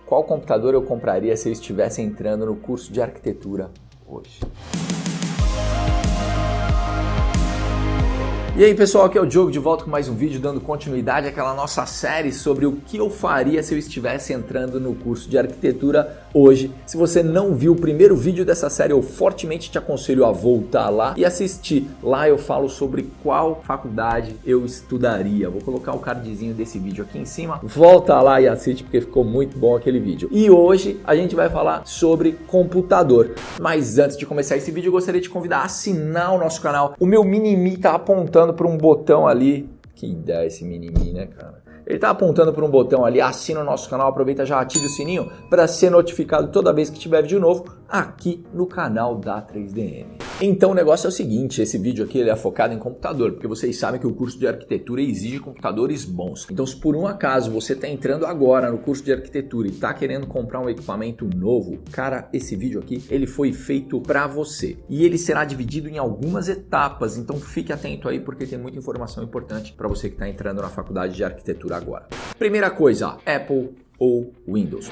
Qual computador eu compraria se eu estivesse entrando no curso de arquitetura hoje? E aí pessoal, aqui é o Diogo de volta com mais um vídeo dando continuidade àquela nossa série sobre o que eu faria se eu estivesse entrando no curso de arquitetura hoje. Se você não viu o primeiro vídeo dessa série, eu fortemente te aconselho a voltar lá e assistir. Lá eu falo sobre qual faculdade eu estudaria. Vou colocar o cardzinho desse vídeo aqui em cima. Volta lá e assiste porque ficou muito bom aquele vídeo. E hoje a gente vai falar sobre computador. Mas antes de começar esse vídeo, eu gostaria de te convidar a assinar o nosso canal. O meu mini-me tá apontando para um botão ali. Que ideia esse mini-me, né, cara? Ele tá apontando para um botão ali, assina o nosso canal, aproveita já, ative o sininho para ser notificado toda vez que tiver vídeo novo aqui no canal da 3DM. Então o negócio é o seguinte, esse vídeo aqui ele é focado em computador, porque vocês sabem que o curso de arquitetura exige computadores bons. Então se por um acaso você está entrando agora no curso de arquitetura e está querendo comprar um equipamento novo, cara, esse vídeo aqui ele foi feito para você. E ele será dividido em algumas etapas, então fique atento aí porque tem muita informação importante para você que está entrando na faculdade de arquitetura agora. Primeira coisa, Apple ou Windows?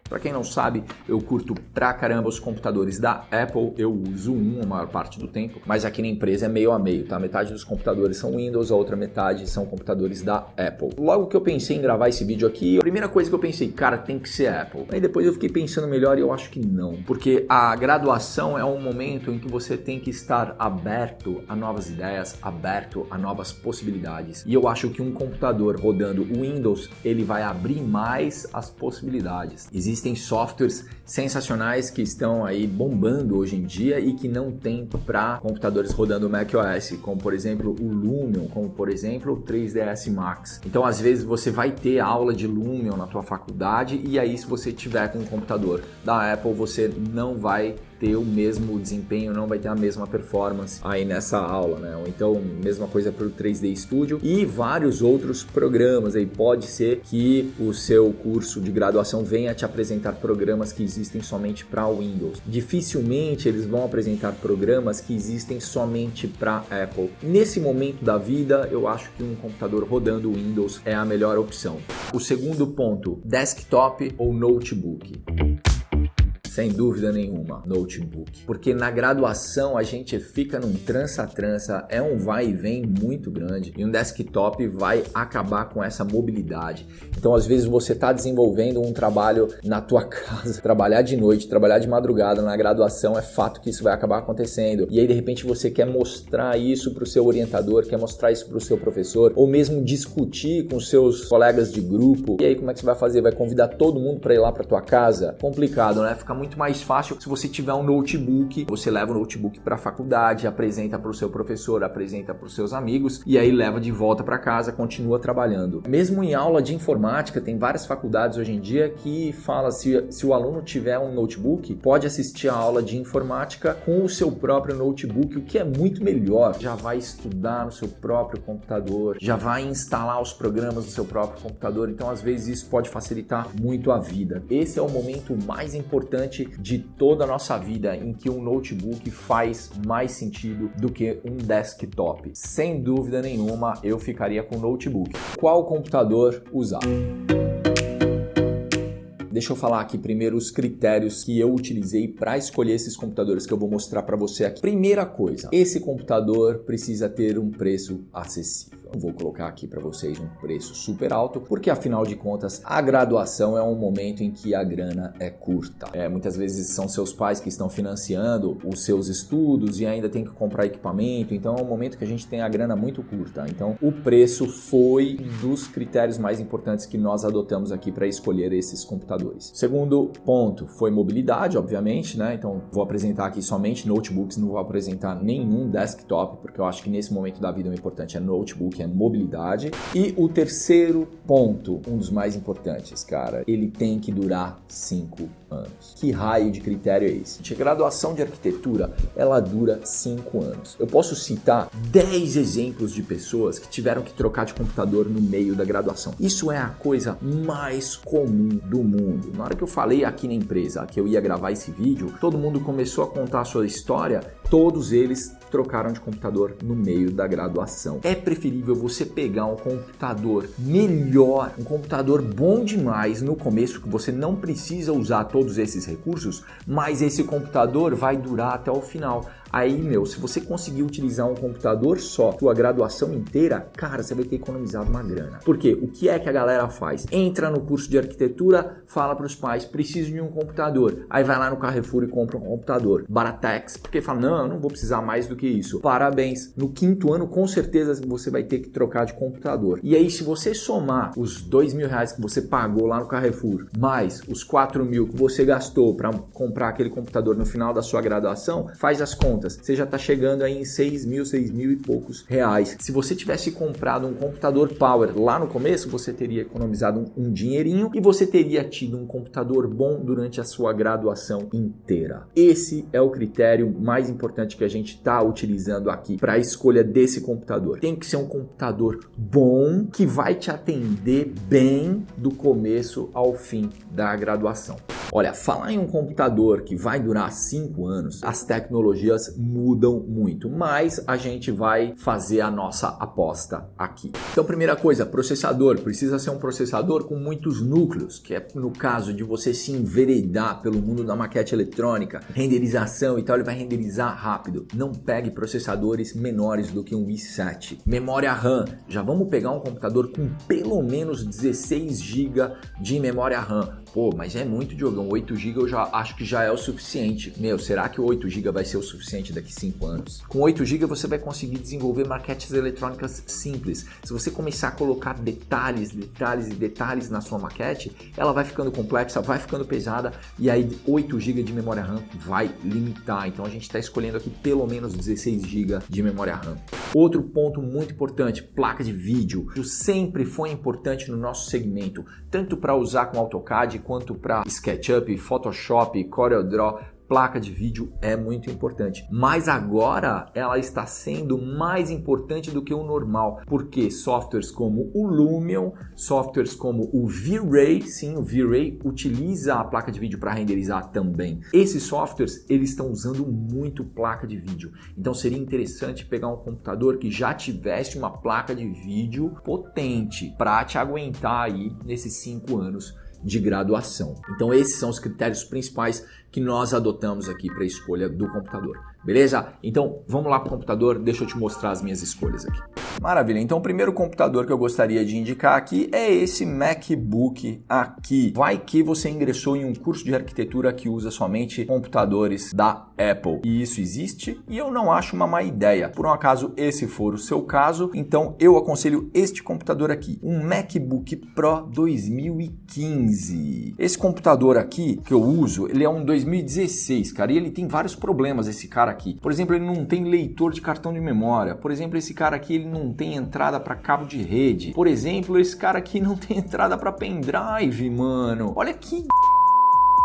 Para quem não sabe, eu curto pra caramba os computadores da Apple, eu uso a maior parte do tempo, mas aqui na empresa é meio a meio, tá? Metade dos computadores são Windows, a outra metade são computadores da Apple. Logo que eu pensei em gravar esse vídeo aqui, a primeira coisa que eu pensei, cara, tem que ser Apple. Aí depois eu fiquei pensando melhor e eu acho que não, porque a graduação é um momento em que você tem que estar aberto a novas ideias, aberto a novas possibilidades. E eu acho que um computador rodando Windows, ele vai abrir mais as possibilidades. Existem softwares sensacionais que estão aí bombando hoje em dia e que não tem para computadores rodando macOS, como por exemplo o Lumion, como por exemplo o 3ds Max. Então às vezes você vai ter aula de Lumion na tua faculdade e aí se você tiver com um computador da Apple você não vai ter o mesmo desempenho, não vai ter a mesma performance aí nessa aula, né? Ou então, mesma coisa para o 3D Studio e vários outros programas aí. Pode ser que o seu curso de graduação venha te apresentar programas que existem somente para Windows. Dificilmente eles vão apresentar programas que existem somente para Apple. Nesse momento da vida, eu acho que um computador rodando Windows é a melhor opção. O segundo ponto, desktop ou notebook? Sem dúvida nenhuma, notebook. Porque na graduação a gente fica num trança-trança, é um vai e vem muito grande e um desktop vai acabar com essa mobilidade. Então às vezes você está desenvolvendo um trabalho na tua casa, trabalhar de noite, trabalhar de madrugada na graduação, é fato que isso vai acabar acontecendo. E aí de repente você quer mostrar isso para o seu orientador, quer mostrar isso para o seu professor, ou mesmo discutir com seus colegas de grupo. E aí como é que você vai fazer? Vai convidar todo mundo para ir lá para tua casa? Complicado, né? Fica muito mais fácil se você tiver um notebook, você leva o notebook para a faculdade, apresenta para o seu professor, apresenta para os seus amigos e aí leva de volta para casa, continua trabalhando. Mesmo em aula de informática, tem várias faculdades hoje em dia que fala se o aluno tiver um notebook, pode assistir a aula de informática com o seu próprio notebook, o que é muito melhor. Já vai estudar no seu próprio computador, já vai instalar os programas no seu próprio computador, então às vezes isso pode facilitar muito a vida. Esse é o momento mais importante de toda a nossa vida em que um notebook faz mais sentido do que um desktop. Sem dúvida nenhuma, eu ficaria com notebook. Qual computador usar? Deixa eu falar aqui primeiro os critérios que eu utilizei para escolher esses computadores que eu vou mostrar para você aqui. Primeira coisa, esse computador precisa ter um preço acessível. Não vou colocar aqui para vocês um preço super alto, porque afinal de contas a graduação é um momento em que a grana é curta. Muitas vezes são seus pais que estão financiando os seus estudos e ainda tem que comprar equipamento, então é um momento que a gente tem a grana muito curta. Então o preço foi um dos critérios mais importantes que nós adotamos aqui para escolher esses computadores. Segundo ponto foi mobilidade, obviamente, né? Então vou apresentar aqui somente notebooks, não vou apresentar nenhum desktop, porque eu acho que nesse momento da vida o importante é notebook, é mobilidade. E o terceiro ponto, um dos mais importantes, cara, ele tem que durar 5 anos. Que raio de critério é esse? A graduação de arquitetura, ela dura 5 anos. Eu posso citar 10 exemplos de pessoas que tiveram que trocar de computador no meio da graduação. Isso é a coisa mais comum do mundo. Na hora que eu falei aqui na empresa que eu ia gravar esse vídeo, todo mundo começou a contar a sua história, todos eles trocaram de computador no meio da graduação. É preferível possível você pegar um computador melhor, um computador bom demais no começo, que você não precisa usar todos esses recursos, mas esse computador vai durar até o final. Aí, se você conseguir utilizar um computador só, sua graduação inteira, cara, você vai ter economizado uma grana. Por quê? O que é que a galera faz? Entra no curso de arquitetura, fala para os pais, preciso de um computador. Aí vai lá no Carrefour e compra um computador. Baratex, porque fala, não, eu não vou precisar mais do que isso. Parabéns. No 5º ano, com certeza, você vai ter que trocar de computador. E aí, se você somar os R$2.000 que você pagou lá no Carrefour, mais os R$4.000 que você gastou para comprar aquele computador no final da sua graduação, faz as contas. Você já está chegando aí em 6.000 e poucos reais. Se você tivesse comprado um computador Power lá no começo, você teria economizado um dinheirinho e você teria tido um computador bom durante a sua graduação inteira. Esse é o critério mais importante que a gente está utilizando aqui para a escolha desse computador. Tem que ser um computador bom que vai te atender bem do começo ao fim da graduação. Olha, falar em um computador que vai durar 5 anos, as tecnologias mudam muito, mas a gente vai fazer a nossa aposta aqui. Então, primeira coisa, processador. Precisa ser um processador com muitos núcleos, que é no caso de você se enveredar pelo mundo da maquete eletrônica, renderização e tal, ele vai renderizar rápido. Não pegue processadores menores do que um i7. Memória RAM. Já vamos pegar um computador com pelo menos 16 GB de memória RAM. Pô, mas é muito, Diogão. 8 GB eu já acho que já é o suficiente. Será que 8 GB vai ser o suficiente daqui 5 anos? Com 8 GB você vai conseguir desenvolver maquetes eletrônicas simples. Se você começar a colocar detalhes na sua maquete, ela vai ficando complexa, vai ficando pesada e aí 8 GB de memória RAM vai limitar. Então a gente está escolhendo aqui pelo menos 16 GB de memória RAM. Outro ponto muito importante, placa de vídeo. Isso sempre foi importante no nosso segmento, tanto para usar com AutoCAD quanto para SketchUp, Photoshop, CorelDRAW. Placa de vídeo é muito importante, mas agora ela está sendo mais importante do que o normal, porque softwares como o Lumion, softwares como o V-Ray, sim, o V-Ray utiliza a placa de vídeo para renderizar também. Esses softwares, eles estão usando muito placa de vídeo, então seria interessante pegar um computador que já tivesse uma placa de vídeo potente para te aguentar aí nesses 5 anos de graduação. Então esses são os critérios principais que nós adotamos aqui para a escolha do computador. Beleza? Então vamos lá para o computador, deixa eu te mostrar as minhas escolhas aqui. Maravilha, então o primeiro computador que eu gostaria de indicar aqui é esse MacBook aqui. Vai que você ingressou em um curso de arquitetura que usa somente computadores da Apple. E isso existe e eu não acho uma má ideia. Por um acaso esse for o seu caso, então eu aconselho este computador aqui, um MacBook Pro 2015. Esse computador aqui que eu uso, ele é um 2016, cara, e ele tem vários problemas, esse cara aqui. Por exemplo, ele não tem leitor de cartão de memória. Por exemplo, esse cara aqui, ele não tem entrada para cabo de rede. Por exemplo, esse cara aqui não tem entrada para pendrive, mano. Olha que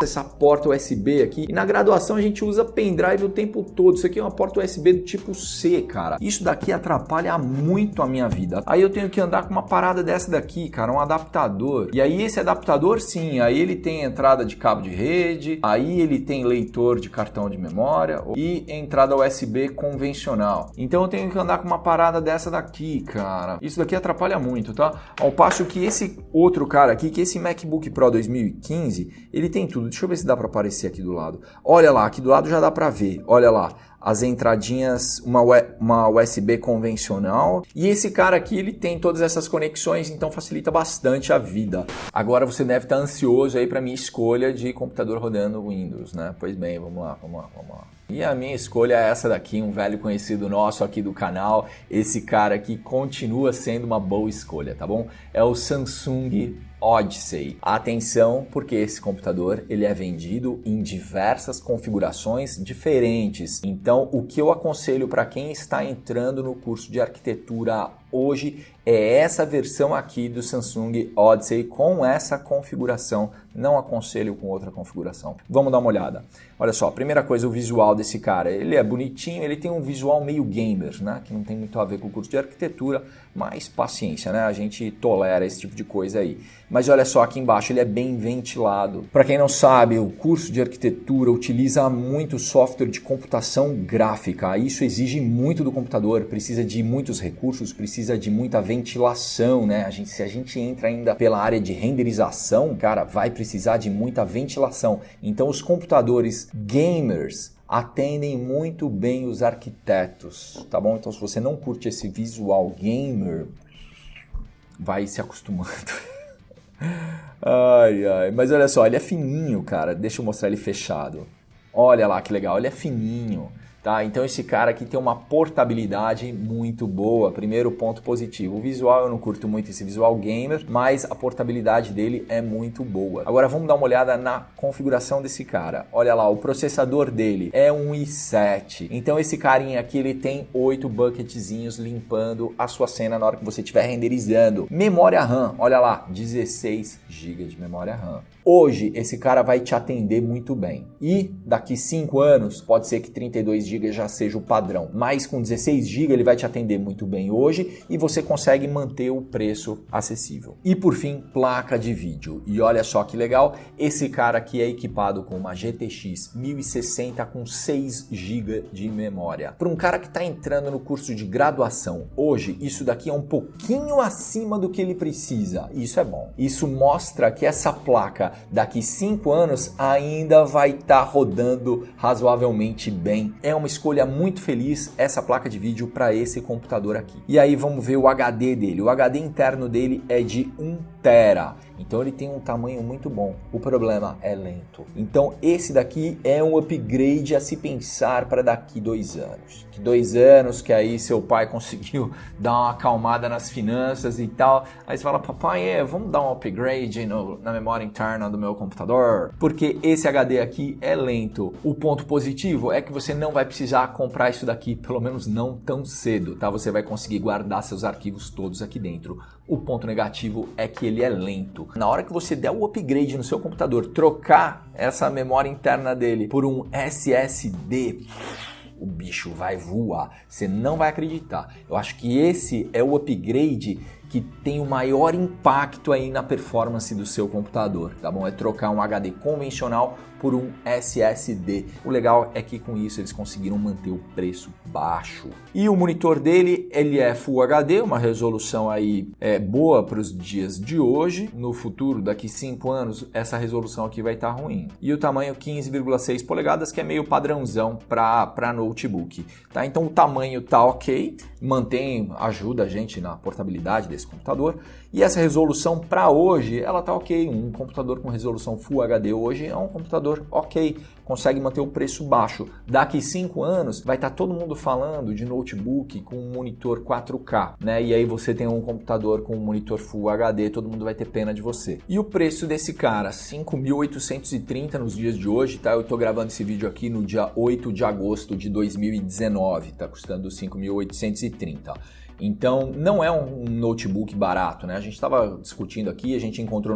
essa porta USB aqui. E na graduação a gente usa pendrive o tempo todo. Isso aqui é uma porta USB do tipo C, cara. Isso daqui atrapalha muito a minha vida. Aí eu tenho que andar com uma parada dessa daqui, cara, um adaptador. E aí esse adaptador, sim, aí ele tem entrada de cabo de rede, aí ele tem leitor de cartão de memória e entrada USB convencional. Então eu tenho que andar com uma parada dessa daqui, cara. Isso daqui atrapalha muito, tá? Ao passo que esse outro cara aqui, que esse MacBook Pro 2015, ele tem tudo. Deixa eu ver se dá para aparecer aqui do lado. Olha lá, aqui do lado já dá para ver. Olha lá, as entradinhas, uma USB convencional. E esse cara aqui, ele tem todas essas conexões, então facilita bastante a vida. Agora você deve estar ansioso aí para minha escolha de computador rodando Windows, né? Pois bem, vamos lá. E a minha escolha é essa daqui, um velho conhecido nosso aqui do canal. Esse cara aqui continua sendo uma boa escolha, tá bom? É o Samsung Odyssey. Atenção, porque esse computador ele é vendido em diversas configurações diferentes. Então, o que eu aconselho para quem está entrando no curso de arquitetura hoje é essa versão aqui do Samsung Odyssey com essa configuração. Não aconselho com outra configuração. Vamos dar uma olhada. Olha só, primeira coisa, o visual desse cara. Ele é bonitinho, ele tem um visual meio gamer, né? Que não tem muito a ver com o curso de arquitetura, mas paciência, né? A gente tolera esse tipo de coisa aí. Mas olha só, aqui embaixo ele é bem ventilado. Para quem não sabe, o curso de arquitetura utiliza muito software de computação gráfica. Isso exige muito do computador, precisa de muitos recursos, precisa de muita ventilação, né? Se a gente entra ainda pela área de renderização, cara, vai precisar de muita ventilação. Então os computadores gamers atendem muito bem os arquitetos, tá bom? Então se você não curte esse visual gamer, vai se acostumando. Ai, mas olha só, ele é fininho, cara. Deixa eu mostrar ele fechado. Olha lá que legal, ele é fininho. Tá? Então esse cara aqui tem uma portabilidade muito boa, primeiro ponto positivo. O visual eu não curto muito esse visual gamer, mas a portabilidade dele é muito boa. Agora vamos dar uma olhada na configuração desse cara. Olha lá, o processador dele é um i7. Então esse carinha aqui ele tem 8 bucketzinhos limpando a sua cena na hora que você estiver renderizando. Memória RAM, olha lá, 16 GB de memória RAM. Hoje, esse cara vai te atender muito bem. E daqui 5 anos, pode ser que 32 GB já seja o padrão. Mas com 16 GB ele vai te atender muito bem hoje e você consegue manter o preço acessível. E por fim, placa de vídeo. E olha só que legal, esse cara aqui é equipado com uma GTX 1060 com 6 GB de memória. Para um cara que está entrando no curso de graduação, hoje isso daqui é um pouquinho acima do que ele precisa. Isso é bom. Isso mostra que essa placa daqui 5 anos ainda vai estar rodando razoavelmente bem. É uma escolha muito feliz essa placa de vídeo para esse computador aqui. E aí vamos ver o HD dele. O HD interno dele é de 1 TB. Então ele tem um tamanho muito bom. O problema é lento. Então esse daqui é um upgrade a se pensar para daqui 2 anos. Que 2 anos que aí seu pai conseguiu dar uma acalmada nas finanças e tal. Aí você fala, papai, vamos dar um upgrade na memória interna do meu computador? Porque esse HD aqui é lento. O ponto positivo é que você não vai precisar comprar isso daqui, pelo menos não tão cedo, tá? Você vai conseguir guardar seus arquivos todos aqui dentro. O ponto negativo é que ele é lento. Na hora que você der o upgrade no seu computador, trocar essa memória interna dele por um SSD, o bicho vai voar. Você não vai acreditar. Eu acho que esse é o upgrade que tem o maior impacto aí na performance do seu computador, tá bom? É trocar um HD convencional por um SSD. O legal é que com isso eles conseguiram manter o preço baixo. E o monitor dele, ele é Full HD, uma resolução aí boa para os dias de hoje. No futuro, daqui 5 anos, essa resolução aqui vai estar ruim. E o tamanho 15,6 polegadas, que é meio padrãozão para notebook, tá? Então o tamanho tá ok, ajuda a gente na portabilidade desse computador. E essa resolução para hoje, ela tá ok. Um computador com resolução Full HD hoje é um computador ok, consegue manter o preço baixo. Daqui 5 anos vai estar todo mundo falando de notebook com um monitor 4K, né? E aí você tem um computador com um monitor Full HD, todo mundo vai ter pena de você. E o preço desse cara, 5.830 nos dias de hoje, tá? Eu tô gravando esse vídeo aqui no dia 8 de agosto de 2019, tá custando 5.830. Então não é um notebook barato, né? A gente estava discutindo aqui, a gente encontrou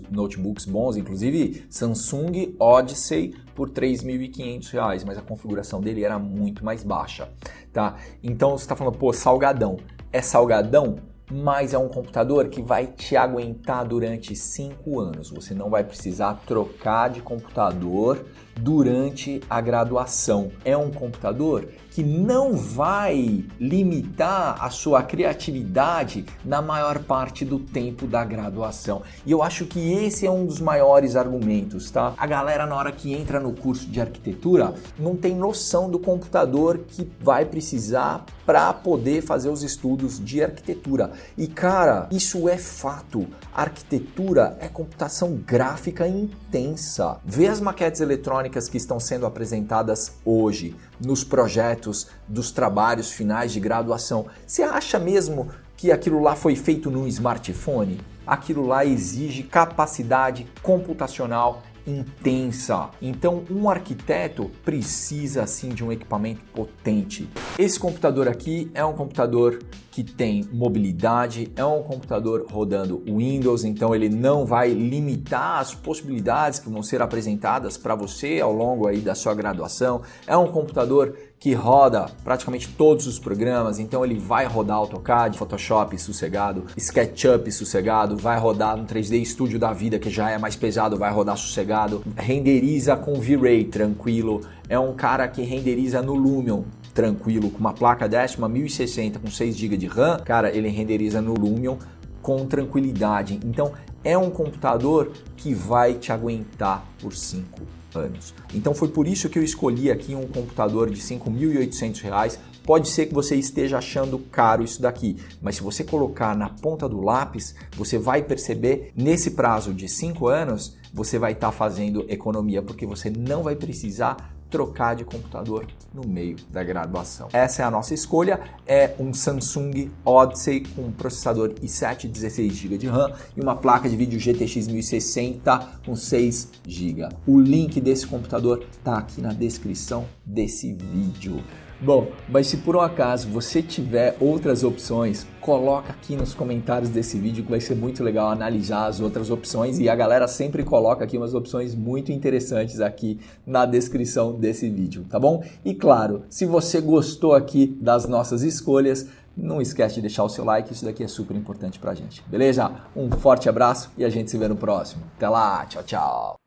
notebooks bons, inclusive Samsung Odyssey por R$ 3.500, mas a configuração dele era muito mais baixa, tá? Então você está falando, pô, salgadão. É salgadão? Mas é um computador que vai te aguentar durante 5 anos. Você não vai precisar trocar de computador durante a graduação. É um computador que não vai limitar a sua criatividade na maior parte do tempo da graduação. E eu acho que esse é um dos maiores argumentos, tá? A galera, na hora que entra no curso de arquitetura, não tem noção do computador que vai precisar para poder fazer os estudos de arquitetura. E cara, isso é fato. A arquitetura é computação gráfica intensa. Vê as maquetes eletrônicas que estão sendo apresentadas hoje nos projetos dos trabalhos finais de graduação. Você acha mesmo que aquilo lá foi feito num smartphone? Aquilo lá exige capacidade computacional intensa. Então, um arquiteto precisa sim de um equipamento potente. Esse computador aqui é um computador que tem mobilidade, é um computador rodando Windows, então ele não vai limitar as possibilidades que vão ser apresentadas para você ao longo aí da sua graduação. É um computador que roda praticamente todos os programas, então ele vai rodar AutoCAD, Photoshop sossegado, SketchUp sossegado, vai rodar no 3D Studio da vida, que já é mais pesado, vai rodar sossegado, renderiza com V-Ray tranquilo, é um cara que renderiza no Lumion tranquilo, com uma placa décima 1060 com 6 GB de RAM, cara, ele renderiza no Lumion com tranquilidade. Então é um computador que vai te aguentar por 5 anos. Então foi por isso que eu escolhi aqui um computador de R$ 5.800. Pode ser que você esteja achando caro isso daqui, mas se você colocar na ponta do lápis, você vai perceber nesse prazo de 5 anos, você vai estar fazendo economia, porque você não vai precisar trocar de computador no meio da graduação. Essa é a nossa escolha, é um Samsung Odyssey com processador i7 16 GB de RAM e uma placa de vídeo GTX 1060 com 6 GB. O link desse computador está aqui na descrição desse vídeo. Bom, mas se por um acaso você tiver outras opções, coloca aqui nos comentários desse vídeo que vai ser muito legal analisar as outras opções e a galera sempre coloca aqui umas opções muito interessantes aqui na descrição desse vídeo, tá bom? E claro, se você gostou aqui das nossas escolhas, não esquece de deixar o seu like, isso daqui é super importante pra gente, beleza? Um forte abraço e a gente se vê no próximo. Até lá, tchau, tchau!